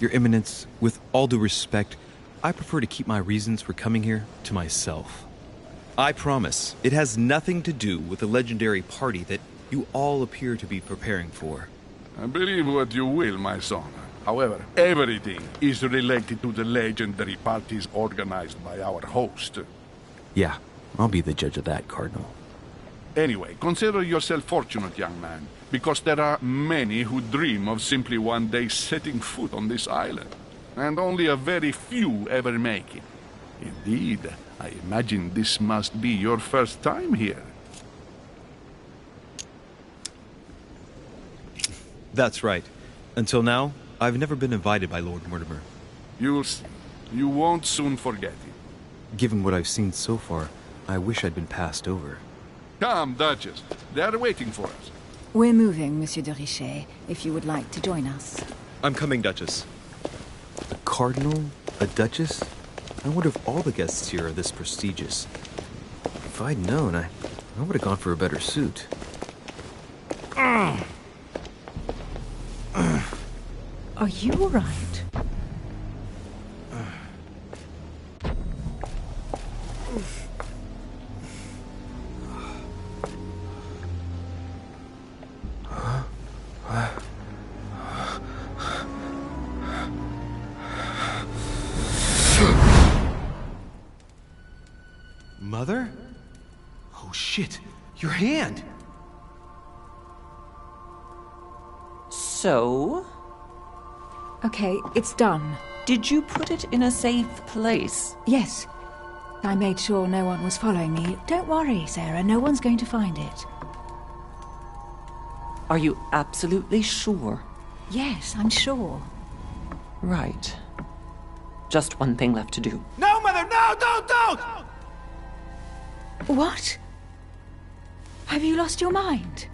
Your Eminence, with all due respect, I prefer to keep my reasons for coming here to myself. I promise, it has nothing to do with the legendary party that you all appear to be preparing for. Believe what you will, my son. However, everything is related to the legendary parties organized by our host. Yeah, I'll be the judge of that, Cardinal. Anyway, consider yourself fortunate, young man, because there are many who dream of simply one day setting foot on this island, and only a very few ever make it. Indeed, I imagine this must be your first time here. That's right. Until now, I've never been invited by Lord Mortimer. You'll see. You won't soon forget it. Given what I've seen so far, I wish I'd been passed over. Come, Duchess. They're waiting for us. We're moving, Monsieur de Richet, if you would like to join us. I'm coming, Duchess. A cardinal? A duchess? I wonder if all the guests here are this prestigious. If I'd known, I would have gone for a better suit. Are you all right? Mother? Oh shit, your hand! So? Okay, it's done. Did you put it in a safe place? Yes. I made sure no one was following me. Don't worry, Sarah, no one's going to find it. Are you absolutely sure? Yes, I'm sure. Right. Just one thing left to do. No, Mother, no, don't! What? Have you lost your mind?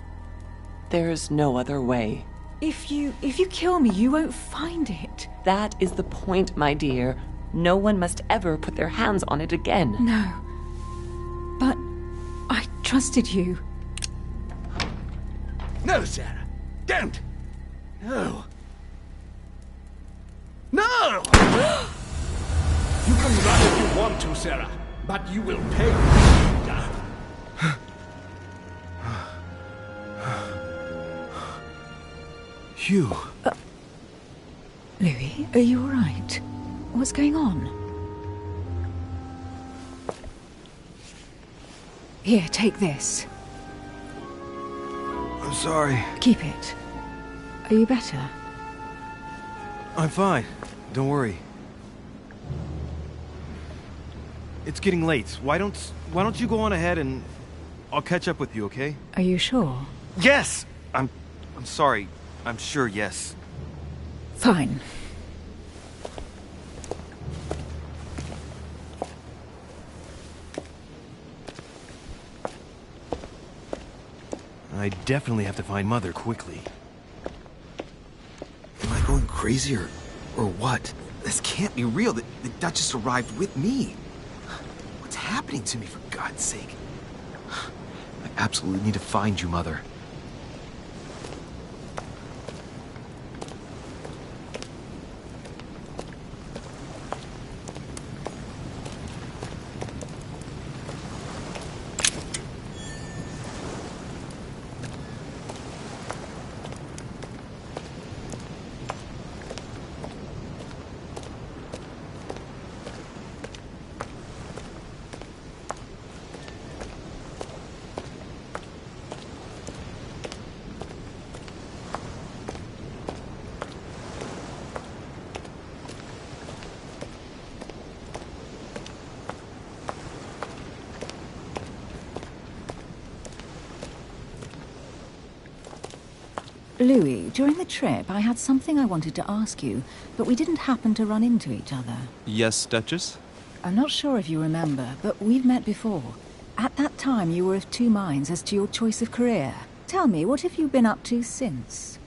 There's no other way. If you kill me, you won't find it. That is the point, my dear. No one must ever put their hands on it again. No. But I trusted you. No, Sarah. Don't. No. No! You can run if you want to, Sarah, but you will pay. Hugh. Louis, are you all right? What's going on? Here, take this. I'm sorry. Keep it. Are you better? I'm fine. Don't worry. It's getting late. Why don't you go on ahead and I'll catch up with you, okay? Are you sure? Yes! I'm sorry. I'm sure, yes. Fine. I definitely have to find Mother quickly. Am I going crazy or what? This can't be real. The Duchess arrived with me. What's happening to me, for God's sake? I absolutely need to find you, Mother. Louis, during the trip, I had something I wanted to ask you, but we didn't happen to run into each other. Yes, Duchess? I'm not sure if you remember, but we've met before. At that time, you were of two minds as to your choice of career. Tell me, what have you been up to since?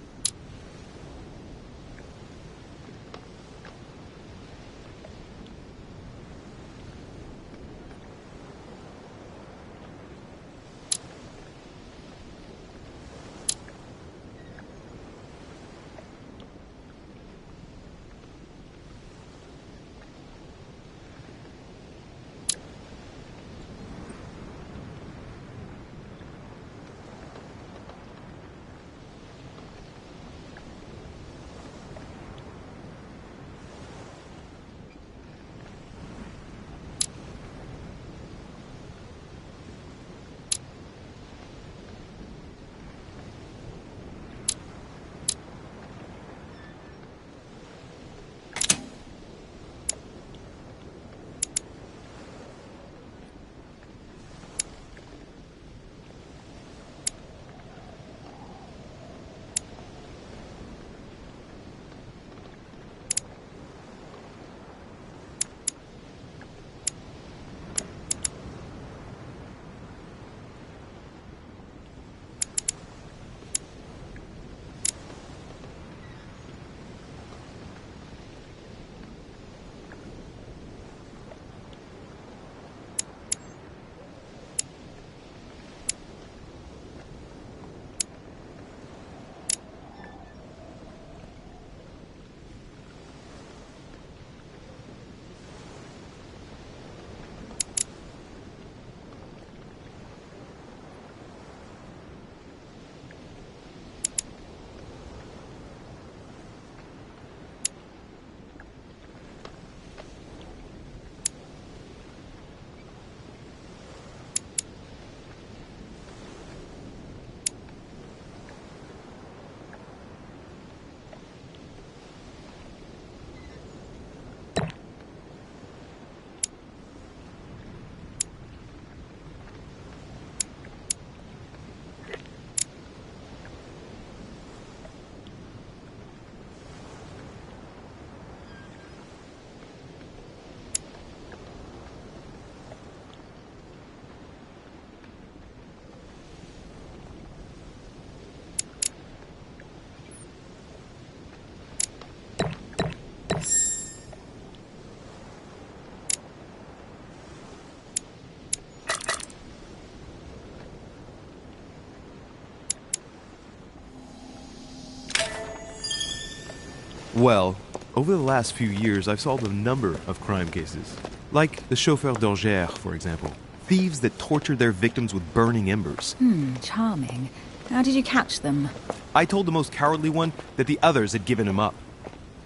Well, over the last few years, I've solved a number of crime cases. Like the chauffeur d'Alger, for example. Thieves that tortured their victims with burning embers. Charming. How did you catch them? I told the most cowardly one that the others had given him up.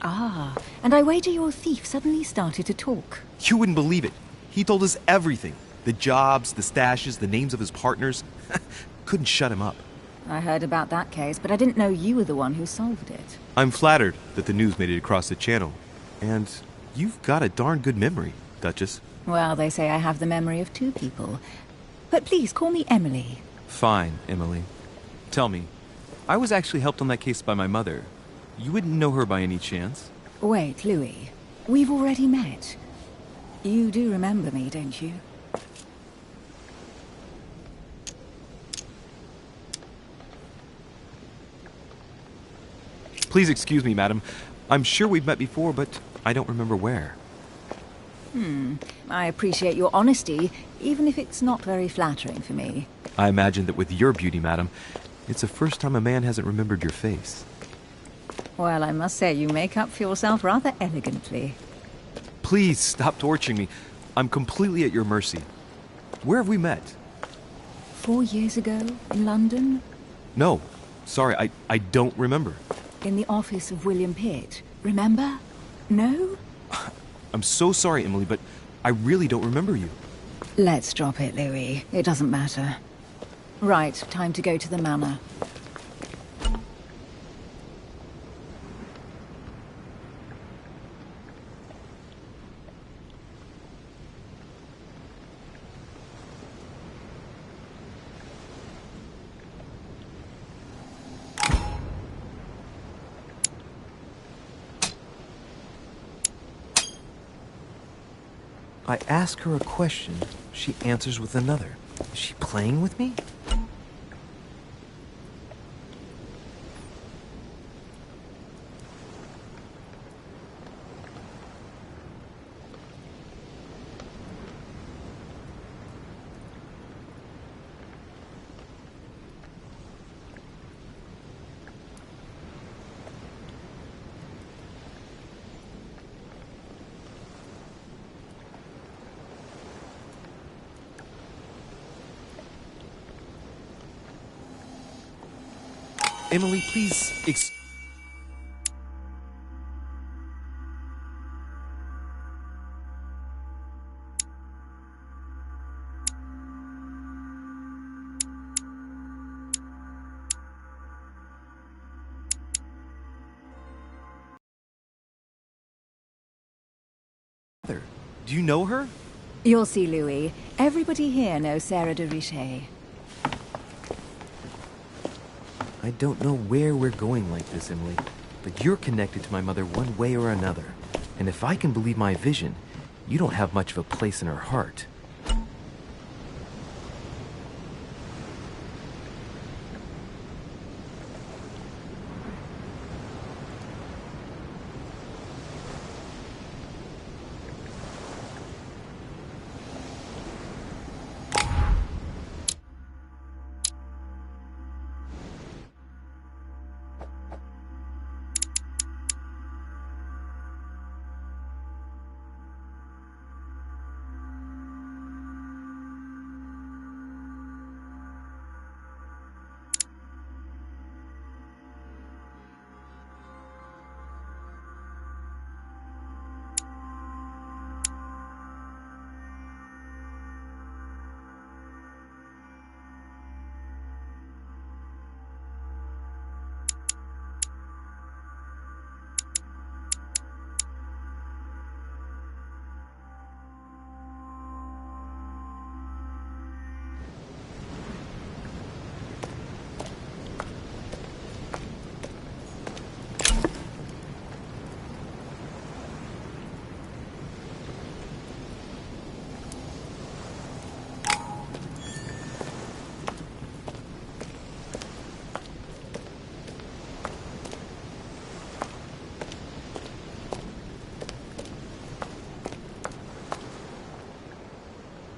Ah, and I wager your thief suddenly started to talk. You wouldn't believe it. He told us everything. The jobs, the stashes, the names of his partners. Couldn't shut him up. I heard about that case, but I didn't know you were the one who solved it. I'm flattered that the news made it across the channel. And you've got a darn good memory, Duchess. Well, they say I have the memory of two people. But please, call me Emily. Fine, Emily. Tell me, I was actually helped on that case by my mother. You wouldn't know her by any chance? Wait, Louis. We've already met. You do remember me, don't you? Please excuse me, madam. I'm sure we've met before, but I don't remember where. I appreciate your honesty, even if it's not very flattering for me. I imagine that with your beauty, madam, it's the first time a man hasn't remembered your face. Well, I must say you make up for yourself rather elegantly. Please stop torturing me. I'm completely at your mercy. Where have we met? 4 years ago, in London? No. Sorry, I don't remember. In the office of William Pitt. Remember? No? I'm so sorry, Emily, but I really don't remember you. Let's drop it, Louis. It doesn't matter. Right, time to go to the manor. I ask her a question, she answers with another. Is she playing with me? Emily, please Do you know her? You'll see, Louis. Everybody here knows Sarah de Richet. I don't know where we're going like this, Emily, but you're connected to my mother one way or another. And if I can believe my vision, you don't have much of a place in her heart.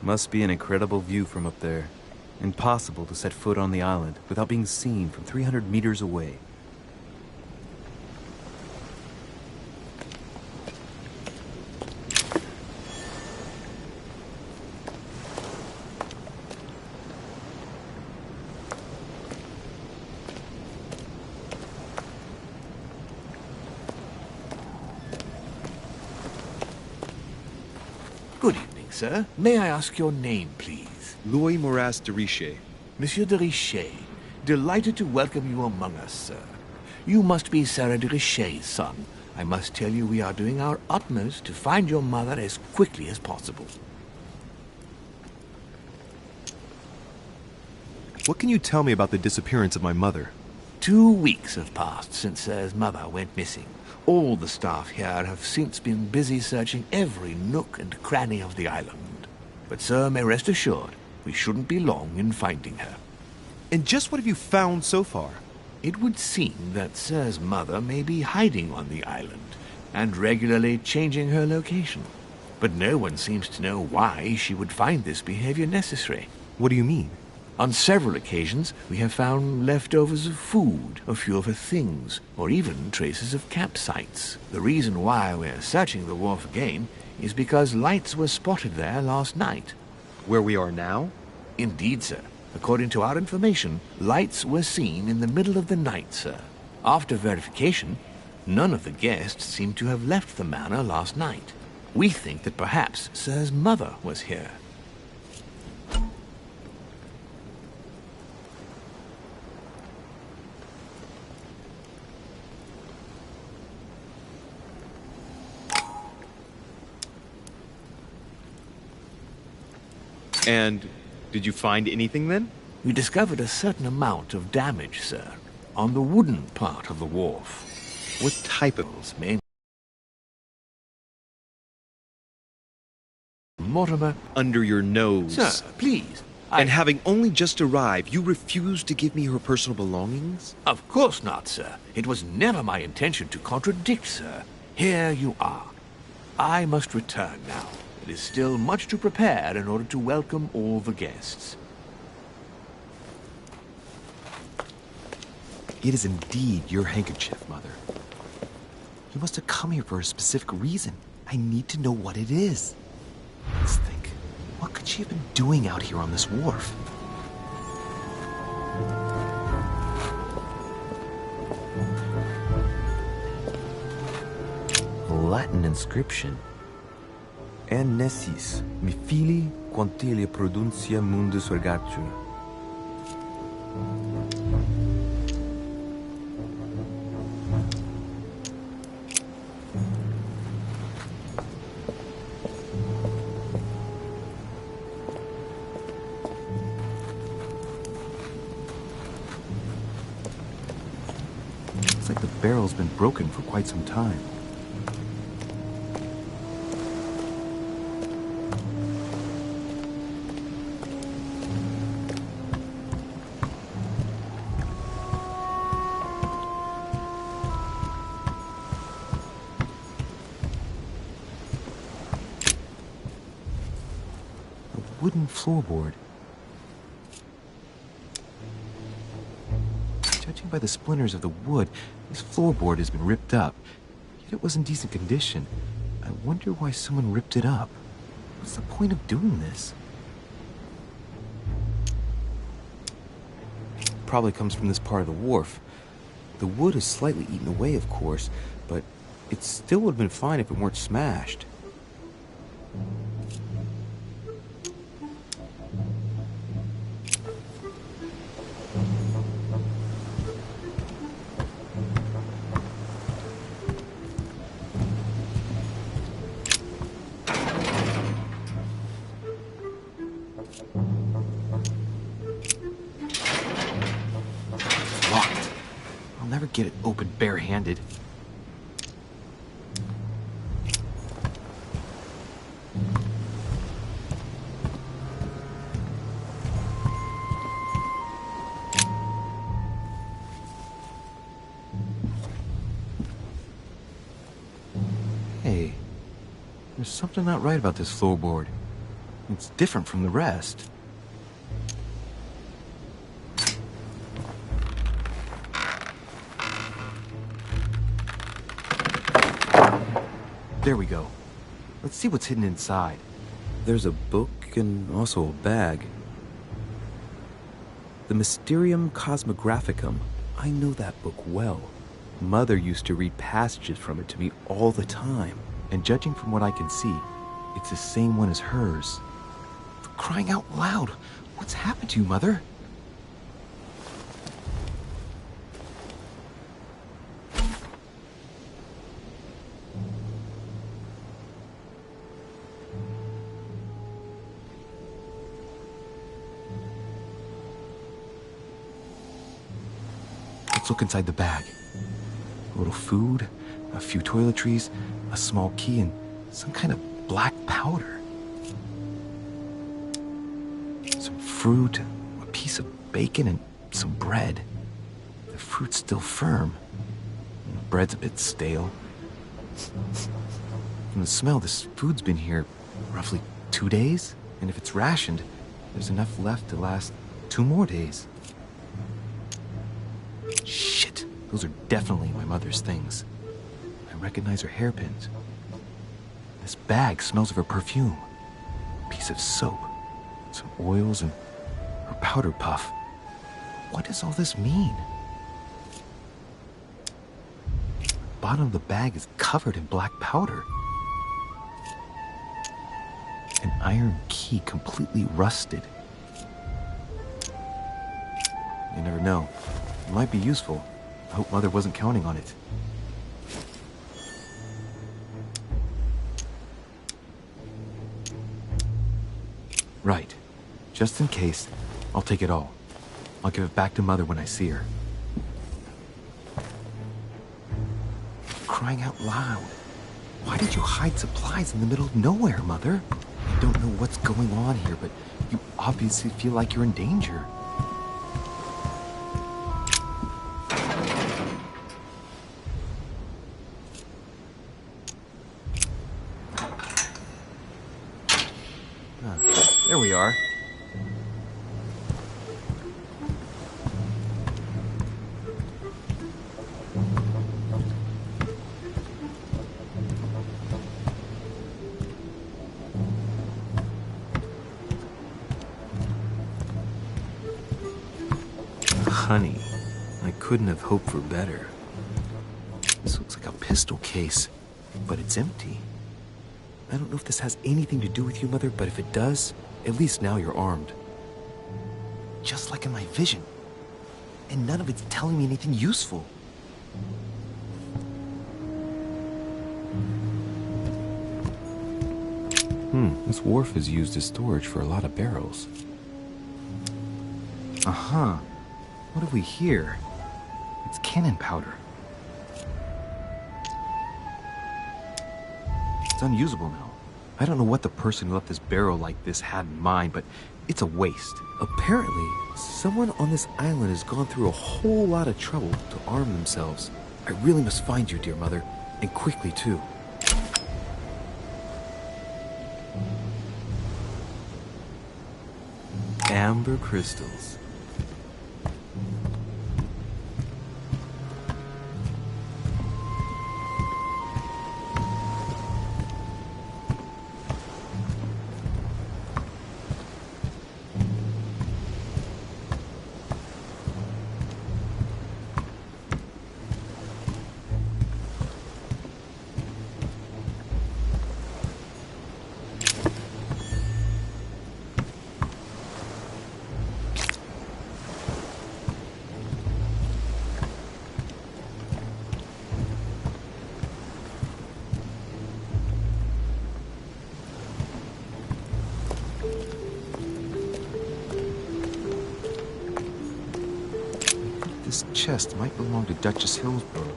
Must be an incredible view from up there. Impossible to set foot on the island without being seen from 300 meters away. Good evening, sir. May I ask your name, please? Louis Moras de Richer. Monsieur de Richer, delighted to welcome you among us, sir. You must be Sarah de Richer's son. I must tell you we are doing our utmost to find your mother as quickly as possible. What can you tell me about the disappearance of my mother? 2 weeks have passed since Sir's mother went missing. All the staff here have since been busy searching every nook and cranny of the island. But Sir may rest assured, we shouldn't be long in finding her. And just what have you found so far? It would seem that Sir's mother may be hiding on the island and regularly changing her location. But no one seems to know why she would find this behavior necessary. What do you mean? On several occasions, we have found leftovers of food, a few of her things, or even traces of campsites. The reason why we're searching the wharf again is because lights were spotted there last night. Where we are now? Indeed, sir. According to our information, lights were seen in the middle of the night, sir. After verification, none of the guests seem to have left the manor last night. We think that perhaps Sir's mother was here. And did you find anything then? We discovered a certain amount of damage, sir, on the wooden part of the wharf. What type of... Mainly Mortimer. Under your nose? Sir, please. And having only just arrived, you refuse to give me her personal belongings? Of course not, sir. It was never my intention to contradict, sir. Here you are. I must return now. It is still much to prepare in order to welcome all the guests. It is indeed your handkerchief, Mother. You must have come here for a specific reason. I need to know what it is. Let's think. What could she have been doing out here on this wharf? A Latin inscription. En nessis, mi fili, quantilia produncia mundus ergatur. Looks like the barrel's been broken for quite some time. Wooden floorboard. Judging by the splinters of the wood, this floorboard has been ripped up. Yet it was in decent condition. I wonder why someone ripped it up. What's the point of doing this? Probably comes from this part of the wharf. The wood is slightly eaten away, of course, but it still would have been fine if it weren't smashed. Locked. I'll never get it open barehanded. Hey, there's something not right about this floorboard. It's different from the rest. There we go. Let's see what's hidden inside. There's a book and also a bag. The Mysterium Cosmographicum. I know that book well. Mother used to read passages from it to me all the time. And judging from what I can see, It's the same one as hers. For crying out loud, what's happened to you, Mother? Let's look inside the bag. A little food, a few toiletries, a small key, and some kind of black powder. Some fruit, a piece of bacon, and some bread. The fruit's still firm. And the bread's a bit stale. From the smell, this food's been here roughly 2 days. And if it's rationed, there's enough left to last 2 more days. Shit, those are definitely my mother's things. I recognize her hairpins. This bag smells of her perfume. A piece of soap, some oils, and her powder puff. What does all this mean? The bottom of the bag is covered in black powder. An iron key completely rusted. You never know. It might be useful. I hope Mother wasn't counting on it. Right. Just in case, I'll take it all. I'll give it back to Mother when I see her. Crying out loud. Why did you hide supplies in the middle of nowhere, Mother? I don't know what's going on here, but you obviously feel like you're in danger. There we are. Honey, I couldn't have hoped for better. This looks like a pistol case, but it's empty. I don't know if this has anything to do with you, Mother, but if it does, at least now you're armed. Just like in my vision. And none of it's telling me anything useful. This wharf is used as storage for a lot of barrels. Uh-huh. What have we here? It's cannon powder. It's unusable now. I don't know what the person who left this barrel like this had in mind, but it's a waste. Apparently, someone on this island has gone through a whole lot of trouble to arm themselves. I really must find you, dear Mother, and quickly too. Amber crystals. This chest might belong to Duchess Hillsborough.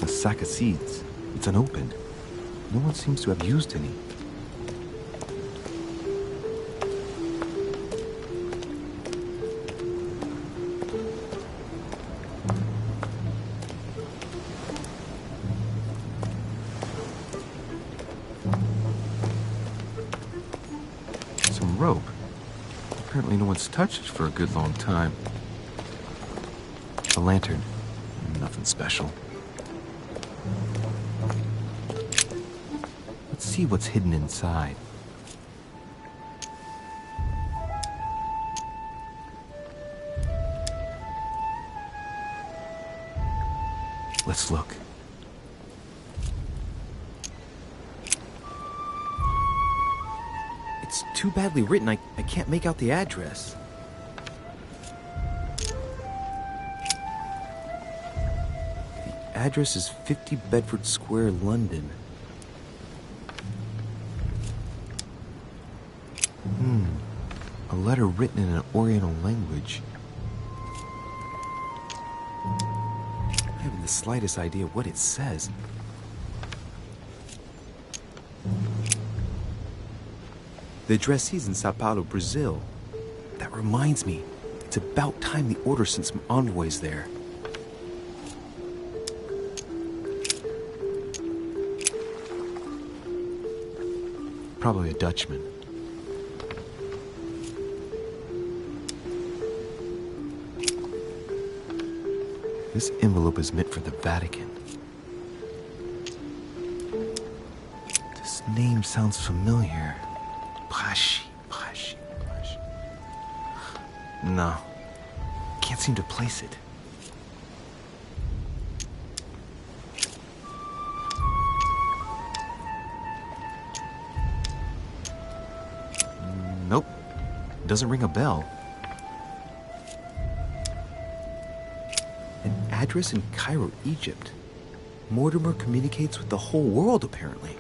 A sack of seeds. It's unopened. No one seems to have used any. Some rope. Apparently no one's touched it for a good long time. A lantern. Nothing special. Let's see what's hidden inside. Let's look. It's too badly written, I can't make out the address. The address is 50 Bedford Square, London. A letter written in an Oriental language. I haven't the slightest idea what it says. The addressee's in Sao Paulo, Brazil. That reminds me, it's about time the order sent some envoys there. Probably a Dutchman. This envelope is meant for the Vatican. This name sounds familiar. Pashi. No. Can't seem to place it. Nope. Doesn't ring a bell. An address in Cairo, Egypt. Mortimer communicates with the whole world, apparently.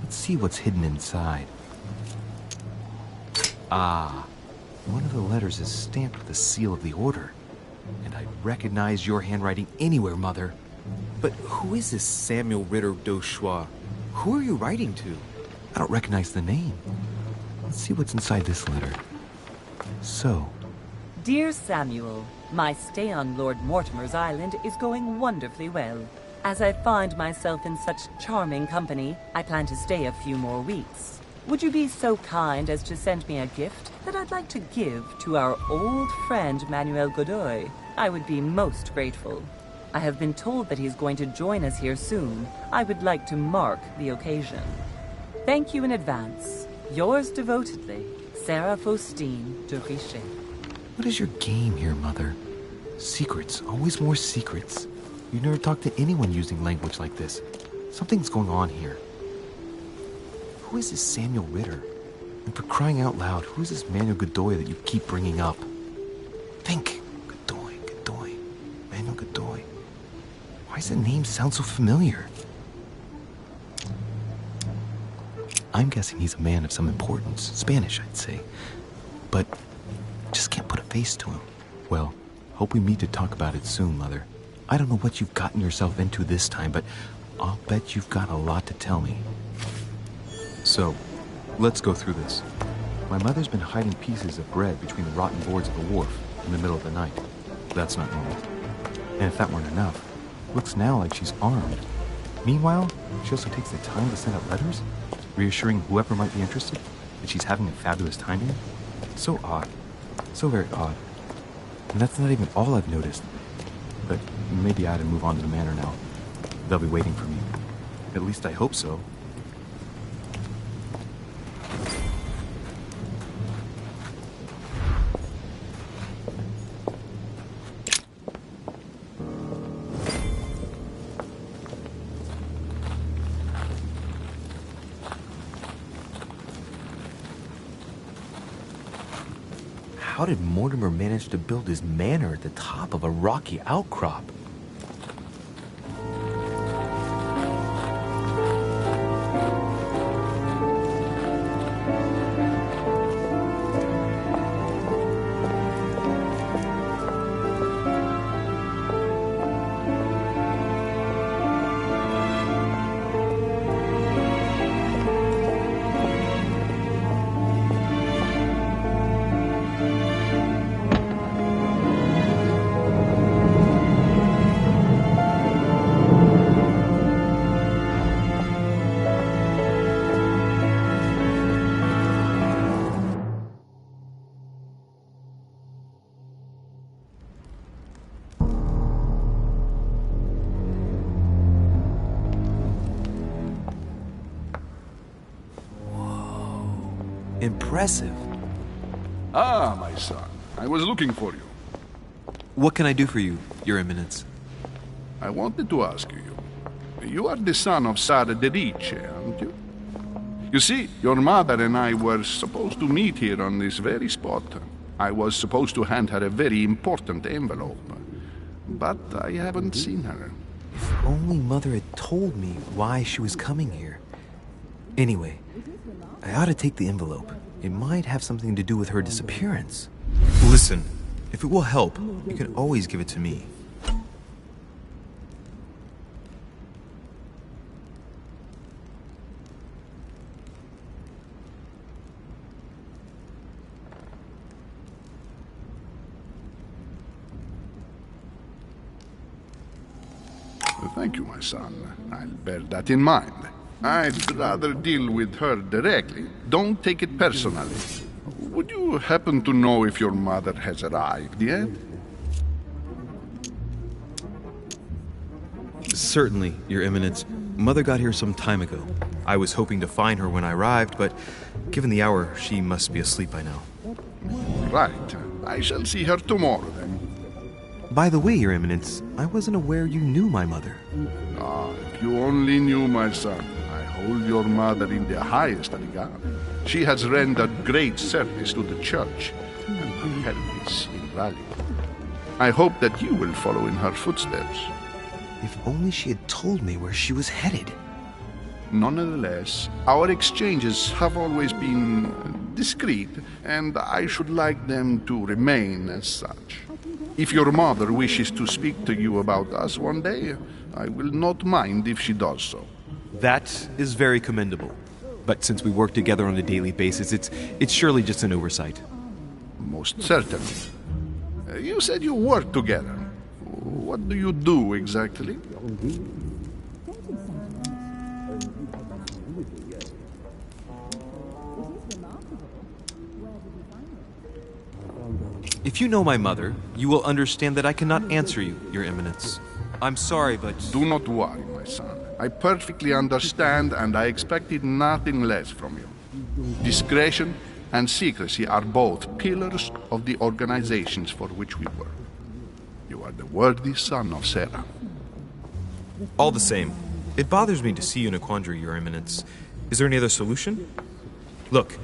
Let's see what's hidden inside. Ah. One of the letters is stamped with the seal of the order. And I recognize your handwriting anywhere, Mother. But who is this Samuel Ritter d'Auchois? Who are you writing to? I don't recognize the name. Let's see what's inside this letter. So. Dear Samuel, my stay on Lord Mortimer's island is going wonderfully well. As I find myself in such charming company, I plan to stay a few more weeks. Would you be so kind as to send me a gift that I'd like to give to our old friend Manuel Godoy? I would be most grateful. I have been told that he's going to join us here soon. I would like to mark the occasion. Thank you in advance. Yours devotedly, Sarah Faustine de Richet. What is your game here, Mother? Secrets, always more secrets. You never talk to anyone using language like this. Something's going on here. Who is this Samuel Ritter? And for crying out loud, who is this Manuel Godoy that you keep bringing up? Think. Godoy. Manuel Godoy. Why does the name sound so familiar? I'm guessing he's a man of some importance. Spanish, I'd say. But just can't put a face to him. Well, hope we meet to talk about it soon, Mother. I don't know what you've gotten yourself into this time, but I'll bet you've got a lot to tell me. So, let's go through this. My mother's been hiding pieces of bread between the rotten boards of the wharf in the middle of the night. That's not normal. And if that weren't enough, looks now like she's armed. Meanwhile, she also takes the time to send out letters, reassuring whoever might be interested that she's having a fabulous time here. So odd. So very odd. And that's not even all I've noticed. But maybe I ought to move on to the manor now. They'll be waiting for me. At least I hope so. How did Mortimer manage to build his manor at the top of a rocky outcrop? impressive. Ah, my son. I was looking for you. What can I do for you, Your Eminence? I wanted to ask you. You are the son of Sara de Ricci, aren't you? You see, your mother and I were supposed to meet here on this very spot. I was supposed to hand her a very important envelope. But I haven't seen her. If only Mother had told me why she was coming here. Anyway, I ought to take the envelope. It might have something to do with her disappearance. Listen, if it will help, you can always give it to me. Thank you, my son. I'll bear that in mind. I'd rather deal with her directly. Don't take it personally. Would you happen to know if your mother has arrived yet? Certainly, Your Eminence. Mother got here some time ago. I was hoping to find her when I arrived, but given the hour, she must be asleep by now. Right. I shall see her tomorrow, then. By the way, Your Eminence, I wasn't aware you knew my mother. Ah, if you only knew, my son. I hold your mother in the highest regard. She has rendered great service to the church, and her help is invaluable. I hope that you will follow in her footsteps. If only she had told me where she was headed. Nonetheless, our exchanges have always been discreet, and I should like them to remain as such. If your mother wishes to speak to you about us one day, I will not mind if she does so. That is very commendable. But since we work together on a daily basis, it's surely just an oversight. Most certainly. You said you work together. What do you do exactly? If you know my mother, you will understand that I cannot answer you, Your Eminence. I'm sorry, but... Do not worry, my son. I perfectly understand, and I expected nothing less from you. Discretion and secrecy are both pillars of the organizations for which we work. You are the worthy son of Sarah. All the same, it bothers me to see you in a quandary, Your Eminence. Is there any other solution? Look,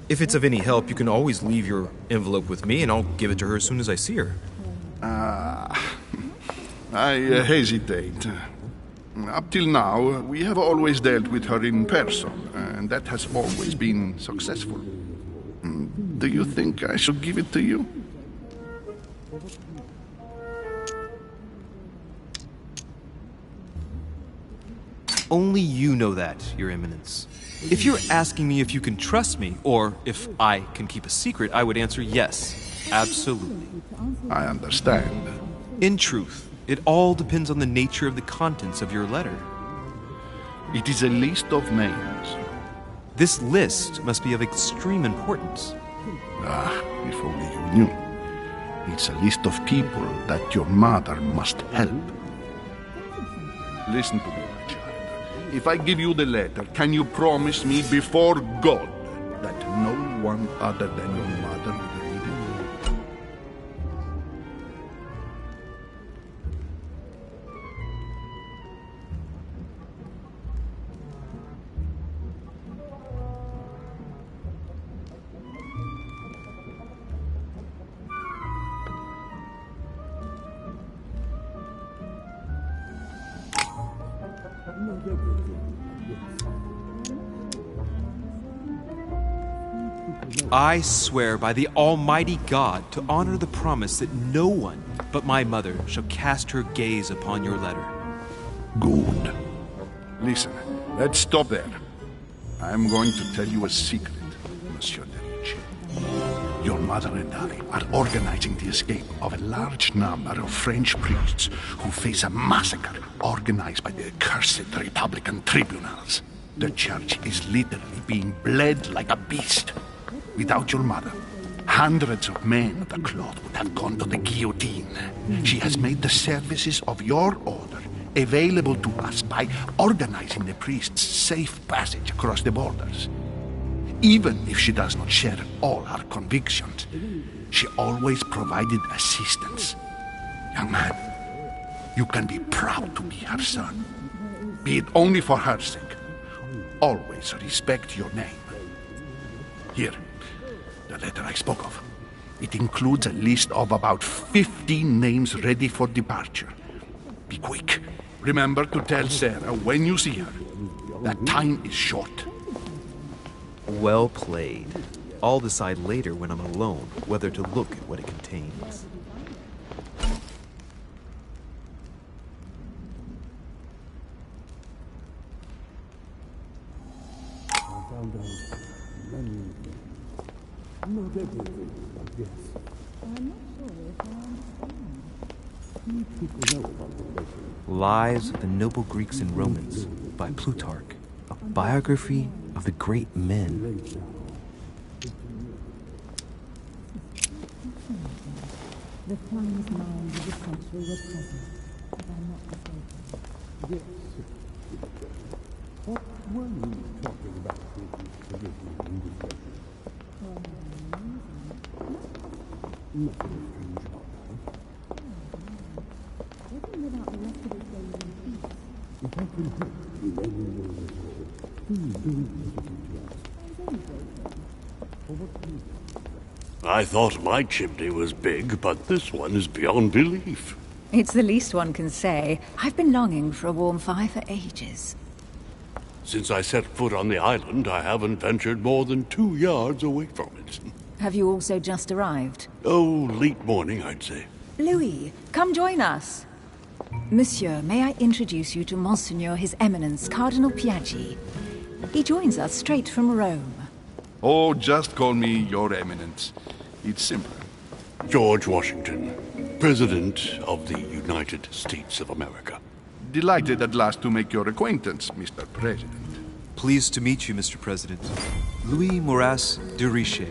if it's of any help, you can always leave your envelope with me, and I'll give it to her as soon as I see her. I hesitate. Up till now, we have always dealt with her in person, and that has always been successful. Do you think I should give it to you? Only you know that, Your Eminence. If you're asking me if you can trust me, or if I can keep a secret, I would answer yes, absolutely. I understand. In truth, it all depends on the nature of the contents of your letter. It is a list of names. This list must be of extreme importance. If only you knew. It's a list of people that your mother must help. Listen to me, my child. If I give you the letter, can you promise me before God that no one other than your mother will read it? I swear by the Almighty God to honor the promise that no one but my mother shall cast her gaze upon your letter. Good. Listen, let's stop there. I'm going to tell you a secret, Monsieur de Ricci. Your mother and I are organizing the escape of a large number of French priests who face a massacre organized by the accursed Republican tribunals. The church is literally being bled like a beast. Without your mother, hundreds of men of the cloth would have gone to the guillotine. She has made the services of your order available to us by organizing the priests' safe passage across the borders. Even if she does not share all our convictions, she always provided assistance. Young man, you can be proud to be her son. Be it only for her sake. Always respect your name. Here, the letter I spoke of. It includes a list of about 15 names ready for departure. Be quick. Remember to tell Sarah when you see her that time is short. Well played. I'll decide later when I'm alone whether to look at what it contains. Lives of the Noble Greeks and Romans by Plutarch, a biography of the great men. The finest minds of the century were present, if I'm not mistaken. What were you talking about with the original indiscretion? Nothing strange about that. Even without the rest of it going in peace. If I can help in any way at all, please don't hesitate to ask. For what reason? I thought my chimney was big, but this one is beyond belief. It's the least one can say. I've been longing for a warm fire for ages. Since I set foot on the island, I haven't ventured more than 2 yards away from it. Have you also just arrived? Oh, late morning, I'd say. Louis, come join us. Monsieur, may I introduce you to Monseigneur His Eminence, Cardinal Piaggi. He joins us straight from Rome. Oh, just call me Your Eminence. It's simple. George Washington, President of the United States of America. Delighted at last to make your acquaintance, Mr. President. Pleased to meet you, Mr. President. Louis Moras de Richet.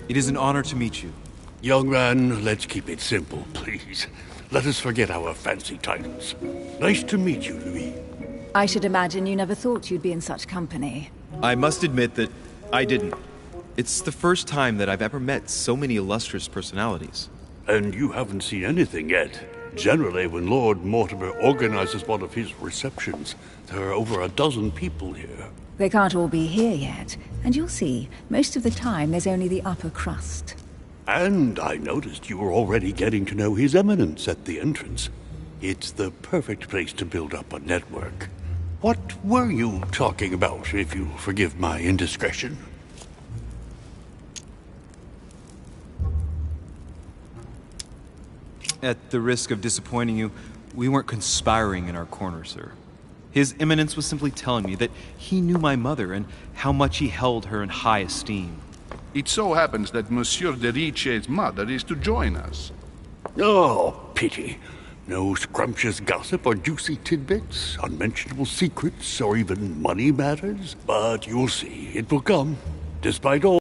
It is an honor to meet you. Young man, let's keep it simple, please. Let us forget our fancy titles. Nice to meet you, Louis. I should imagine you never thought you'd be in such company. I must admit that I didn't. It's the first time that I've ever met so many illustrious personalities. And you haven't seen anything yet. Generally, when Lord Mortimer organizes one of his receptions, there are over a dozen people here. They can't all be here yet, and you'll see, most of the time there's only the upper crust. And I noticed you were already getting to know His Eminence at the entrance. It's the perfect place to build up a network. What were you talking about, if you forgive my indiscretion? At the risk of disappointing you, we weren't conspiring in our corner, sir. His Eminence was simply telling me that he knew my mother and how much he held her in high esteem. It so happens that Monsieur de Richet's mother is to join us. Oh, pity. No scrumptious gossip or juicy tidbits, unmentionable secrets, or even money matters. But you'll see, it will come. Despite all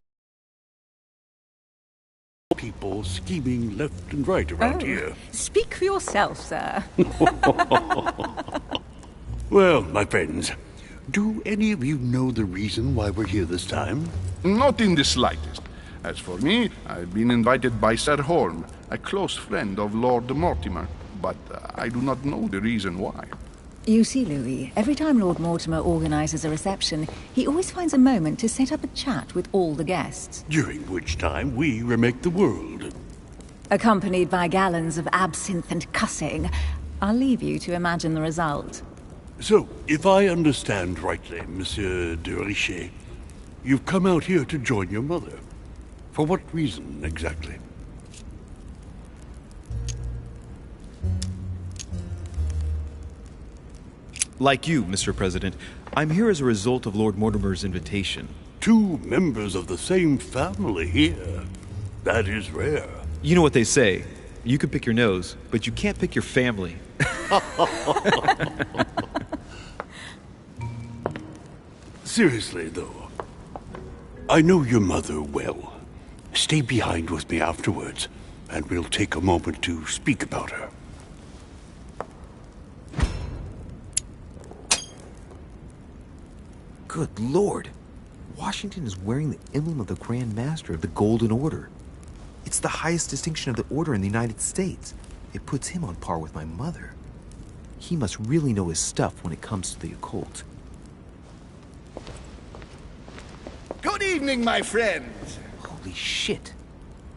people scheming left and right around here. Speak for yourself, sir. Well, my friends, do any of you know the reason why we're here this time? Not in the slightest. As for me, I've been invited by Sir Holm, a close friend of Lord Mortimer, but I do not know the reason why. You see, Louis, every time Lord Mortimer organizes a reception, he always finds a moment to set up a chat with all the guests. During which time we remake the world. Accompanied by gallons of absinthe and cussing. I'll leave you to imagine the result. So, if I understand rightly, Monsieur de Richet, you've come out here to join your mother. For what reason, exactly? Like you, Mr. President, I'm here as a result of Lord Mortimer's invitation. 2 members of the same family here. That is rare. You know what they say. You can pick your nose, but you can't pick your family. Seriously, though, I know your mother well. Stay behind with me afterwards, and we'll take a moment to speak about her. Good Lord. Washington is wearing the emblem of the Grand Master of the Golden Order. It's the highest distinction of the Order in the United States. It puts him on par with my mother. He must really know his stuff when it comes to the occult. Good evening, my friends. Holy shit.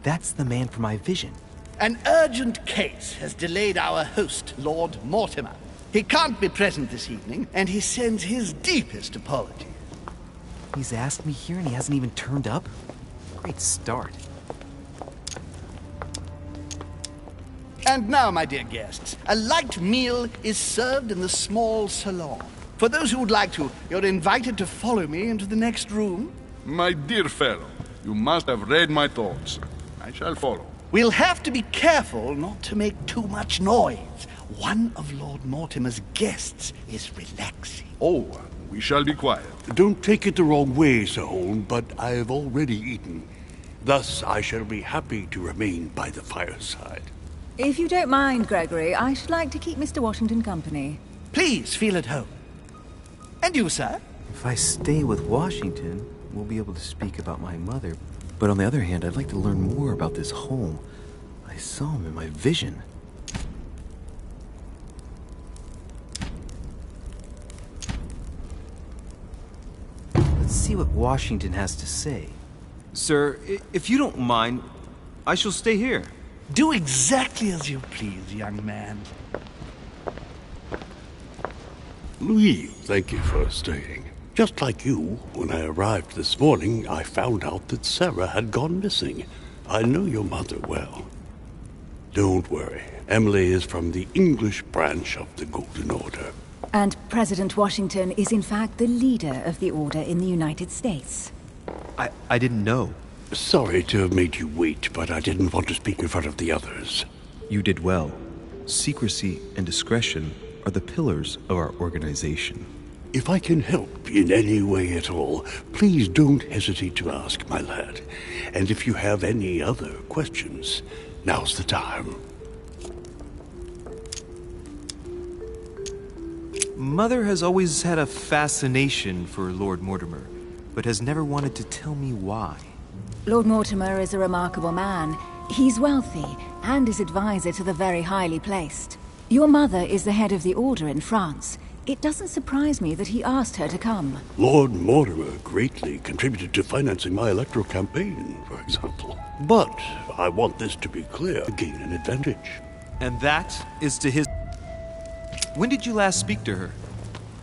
That's the man from my vision. An urgent case has delayed our host, Lord Mortimer. He can't be present this evening, and he sends his deepest apologies. He's asked me here and he hasn't even turned up? Great start. And now, my dear guests, a light meal is served in the small salon. For those who would like to, you're invited to follow me into the next room. My dear fellow, you must have read my thoughts. I shall follow. We'll have to be careful not to make too much noise. One of Lord Mortimer's guests is relaxing. Oh, we shall be quiet. Don't take it the wrong way, Sir Holm, but I've already eaten. Thus, I shall be happy to remain by the fireside. If you don't mind, Gregory, I should like to keep Mr. Washington company. Please feel at home. And you, sir? If I stay with Washington, we'll be able to speak about my mother. But on the other hand, I'd like to learn more about this home. I saw him in my vision. Let's see what Washington has to say. Sir, if you don't mind, I shall stay here. Do exactly as you please, young man. Louis, thank you for staying. Just like you, when I arrived this morning, I found out that Sarah had gone missing. I know your mother well. Don't worry. Emily is from the English branch of the Golden Order. And President Washington is in fact the leader of the Order in the United States. I didn't know. Sorry to have made you wait, but I didn't want to speak in front of the others. You did well. Secrecy and discretion are the pillars of our organization. If I can help in any way at all, please don't hesitate to ask, my lad. And if you have any other questions, now's the time. Mother has always had a fascination for Lord Mortimer, but has never wanted to tell me why. Lord Mortimer is a remarkable man. He's wealthy and is advisor to the very highly placed. Your mother is the head of the Order in France. It doesn't surprise me that he asked her to come. Lord Mortimer greatly contributed to financing my electoral campaign, for example. But I want this to be clear to gain an advantage. And that is to his... When did you last speak to her?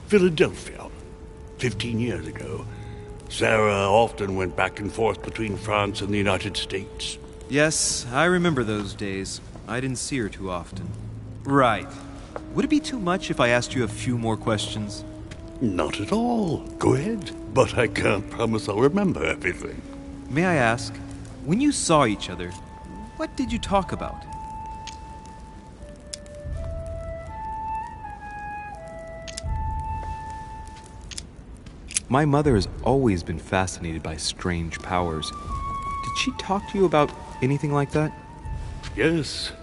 Philadelphia, 15 years ago. Sarah often went back and forth between France and the United States. Yes, I remember those days. I didn't see her too often. Right. Would it be too much if I asked you a few more questions? Not at all. Go ahead. But I can't promise I'll remember everything. May I ask, when you saw each other, what did you talk about? My mother has always been fascinated by strange powers. Did she talk to you about anything like that? Yes.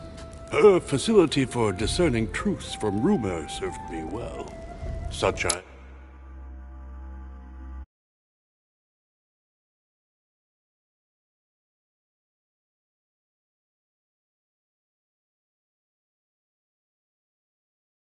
Her facility for discerning truth from rumor served me well. Such a...